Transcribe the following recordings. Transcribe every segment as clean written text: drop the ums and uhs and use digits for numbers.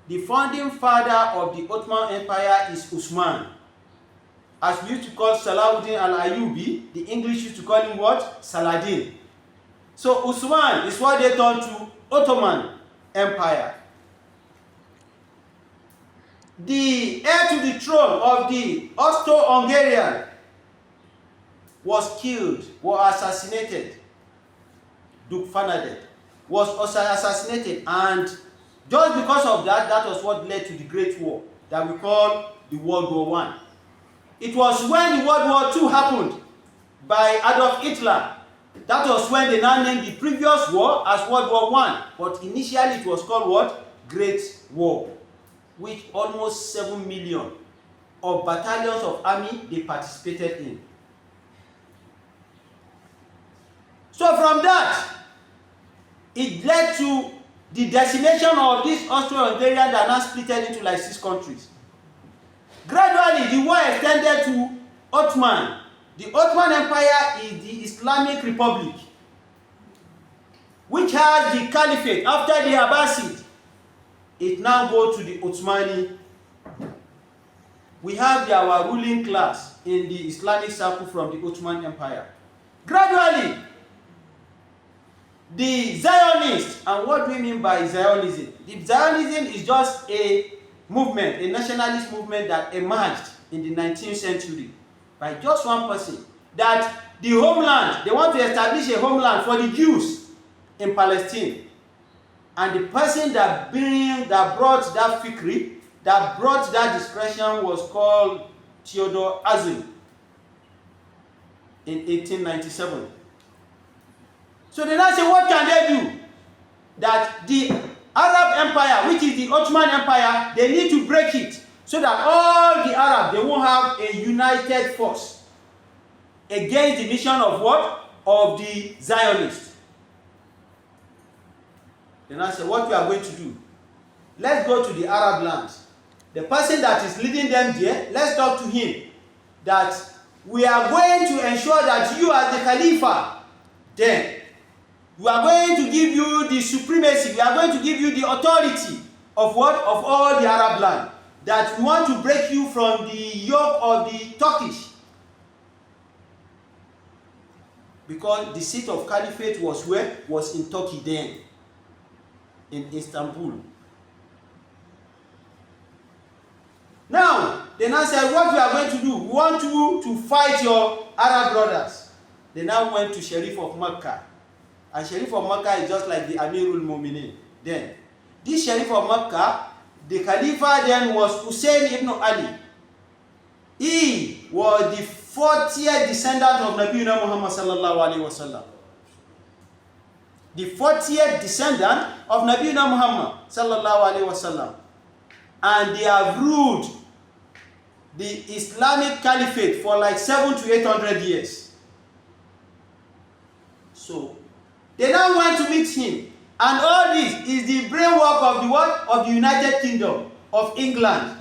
The founding father of the Ottoman Empire is Usman. As we used to call Salahuddin al-Ayyubi, the English used to call him what? Saladin. So Usman is what they turned to Ottoman Empire. The heir to the throne of the Austro-Hungarian was killed, was assassinated. Duke Fernandez was also assassinated, and just because of that, that was what led to the Great War that we call the World War I. It was when the World War II happened by Adolf Hitler. That was when they now named the previous war as World War I. But initially it was called what? Great War. With almost 7 million of battalions of army they participated in. So from that, it led to the decimation of this Austro-Hungarian that now split into like 6 countries. Gradually, the war extended to Ottoman. The Ottoman Empire is the Islamic Republic, which has the Caliphate after the Abbasid. It now goes to the Ottomani. We have our ruling class in the Islamic circle from the Ottoman Empire. Gradually, the Zionists, and what do we mean by Zionism? The Zionism is just a movement, a nationalist movement that emerged in the 19th century by just one person. That the homeland, they want to establish a homeland for the Jews in Palestine. And the person that brought that fikri, that brought that discretion was called Theodor Herzl in 1897. So they now say, what can they do? That the Arab Empire, which is the Ottoman Empire, they need to break it so that all the Arabs, they won't have a united force against the mission of what? Of the Zionists. They now say, what we are going to do? Let's go to the Arab lands. The person that is leading them there, let's talk to him that we are going to ensure that you as the Khalifa, then we are going to give you the supremacy, we are going to give you the authority of what? Of all the Arab land. That we want to break you from the yoke of the Turkish. Because the seat of Caliphate was where? Was in Turkey then. In Istanbul. Now, they now said, what we are going to do? We want you to fight your Arab brothers. They now went to Sharif of Mecca. And Sharif of Mecca is just like the Amirul Mu'minin. Then, this Sharif of Mecca, the Khalifa then was Hussein ibn Ali. He was the 40th descendant of Nabi Muhammad sallallahu alaihi wasallam. The 40th descendant of Nabi Muhammad sallallahu alaihi wasallam. And they have ruled the Islamic Caliphate for like 700 to 800 years. So, they now went to meet him. And all this is the brainwork of the what? Of the United Kingdom, of England,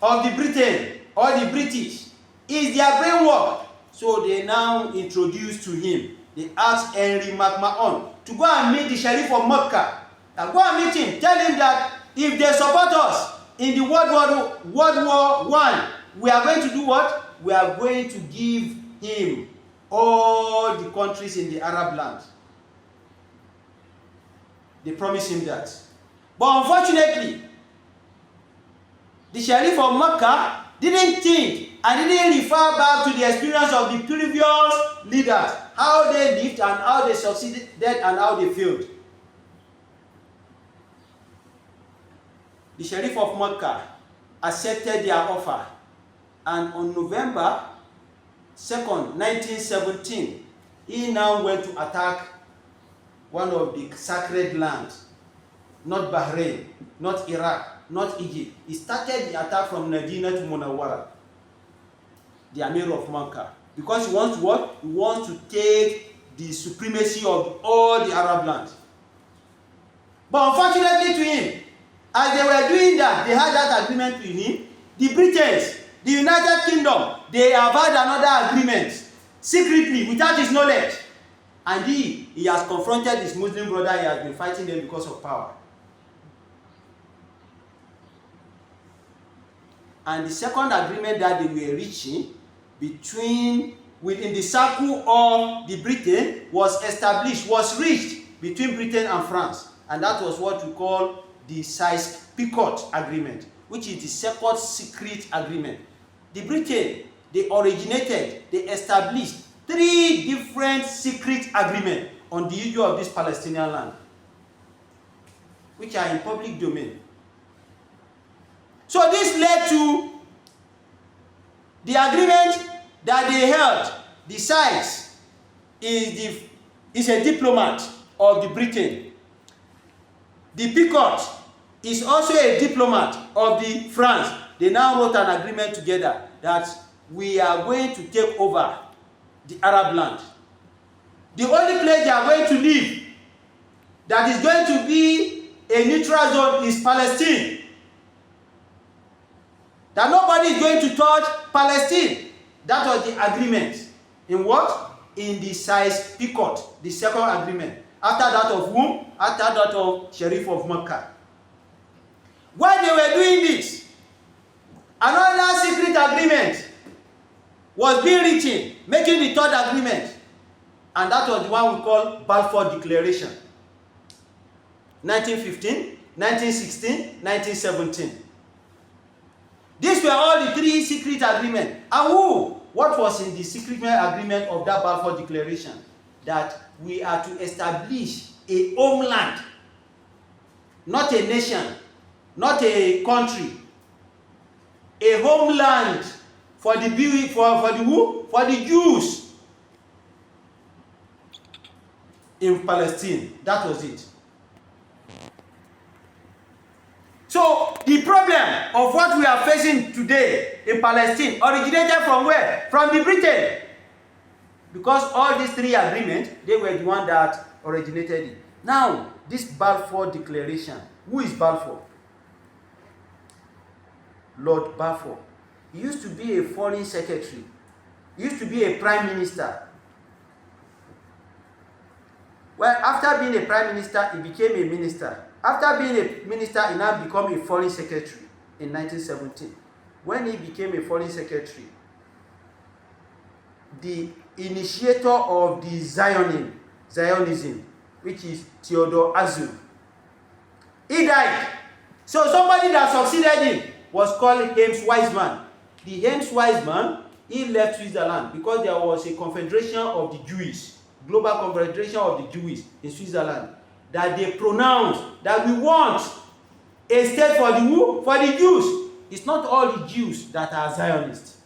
of the Britain, or the British. Is their brainwork. So they now introduced to him. They asked Henry McMahon to go and meet the Sharif of Mecca. Now go and meet him. Tell him that if they support us in the World War I, we are going to do what? We are going to give him all the countries in the Arab land. They promised him that. But unfortunately, the Sharif of Mecca didn't think and didn't refer back to the experience of the previous leaders, how they lived and how they succeeded and how they failed. The Sharif of Mecca accepted their offer, and on November 2nd, 1917, he now went to attack one of the sacred lands, not Bahrain, not Iraq, not Egypt. He started the attack from Medina to Munawwara, the Amir of Mecca, because he wants to what? He wants to take the supremacy of all the Arab lands. But unfortunately to him, as they were doing that, they had that agreement with him. The Britons, the United Kingdom, they have had another agreement secretly without his knowledge. And he has confronted his Muslim brother. He has been fighting them because of power. And the second agreement that they were reaching within the circle of the Britain was reached between Britain and France. And that was what we call the Sykes-Picot Agreement, which is the second secret agreement. The Britain, they established 3 different secret agreements on the issue of this Palestinian land, which are in public domain. So this led to the agreement that they held. The Sykes is a diplomat of the Britain. The Picot is also a diplomat of the France. They now wrote an agreement together that we are going to take over the Arab land. The only place they are going to live that is going to be a neutral zone is Palestine. That nobody is going to touch Palestine. That was the agreement. In what? In the Sykes-Picot, the second agreement. After that of whom? After that of Sheriff of Mecca. When they were doing this, another secret agreement was being written, making the third agreement. And that was the one we call Balfour Declaration. 1915, 1916, 1917. These were all the 3 secret agreements. And what was in the secret agreement of that Balfour Declaration? That we are to establish a homeland, not a nation, not a country, a homeland for the Jews in Palestine. That was it. So the problem of what we are facing today in Palestine originated from where? From the Britain. Because all these 3 agreements, they were the one that originated it. Now, this Balfour Declaration, who is Balfour? Lord Balfour. He used to be a foreign secretary. He used to be a prime minister. Well, after being a prime minister, he became a minister. After being a minister, he now became a foreign secretary in 1917. When he became a foreign secretary, the initiator of the Zionism, which is Theodore Herzl, he died. So somebody that succeeded him was called U.N'S Weizmann. The U.N'S Weizmann, he left Switzerland because there was a confederation of the Jews, global confederation of the Jews in Switzerland, that they pronounced that we want a state for the who? For the Jews. It's not all the Jews that are Zionists.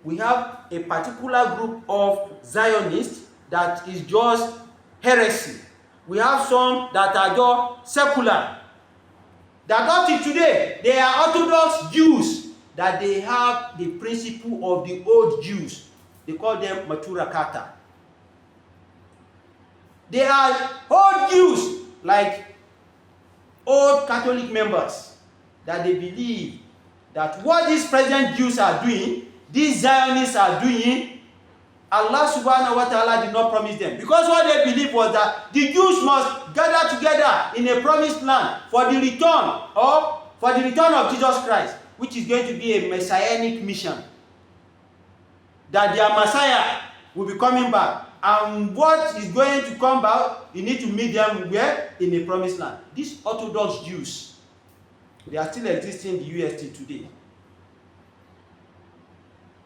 We have a particular group of Zionists that is just heresy. We have some that are just secular. That up to today, they are Orthodox Jews, that they have the principle of the old Jews. They call them Matura Kata. They are old Jews, like old Catholic members, that they believe that what these present Jews are doing, these Zionists are doing, Allah subhanahu wa ta'ala did not promise them. Because what they believed was that the Jews must gather together in a promised land for the return of Jesus Christ, which is going to be a messianic mission. That their Messiah will be coming back. And what is going to come back, you need to meet them where? In a promised land. These Orthodox Jews, they are still existing in the U.S. today.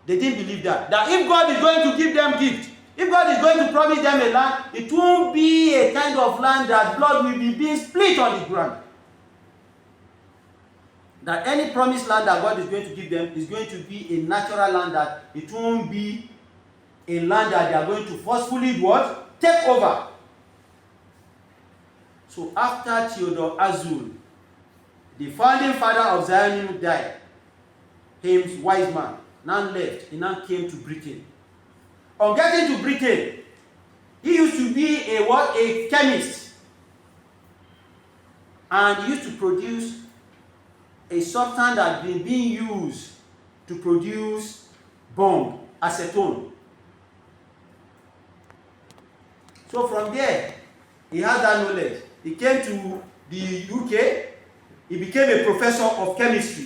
They didn't believe that. That if God is going to give them gift, if God is going to promise them a land, it won't be a kind of land that blood will be being split on the ground. That any promised land that God is going to give them is going to be a natural land, that it won't be a land that they are going to forcefully what? Take over. So after Theodore Herzl, the founding father of Zionism, died, U.N'S Weizmann now left. He now came to Britain. On getting to Britain, he used to be a chemist. And he used to produce a substance that had been being used to produce bomb, acetone. So from there, he had that knowledge. He came to the UK. He became a professor of chemistry.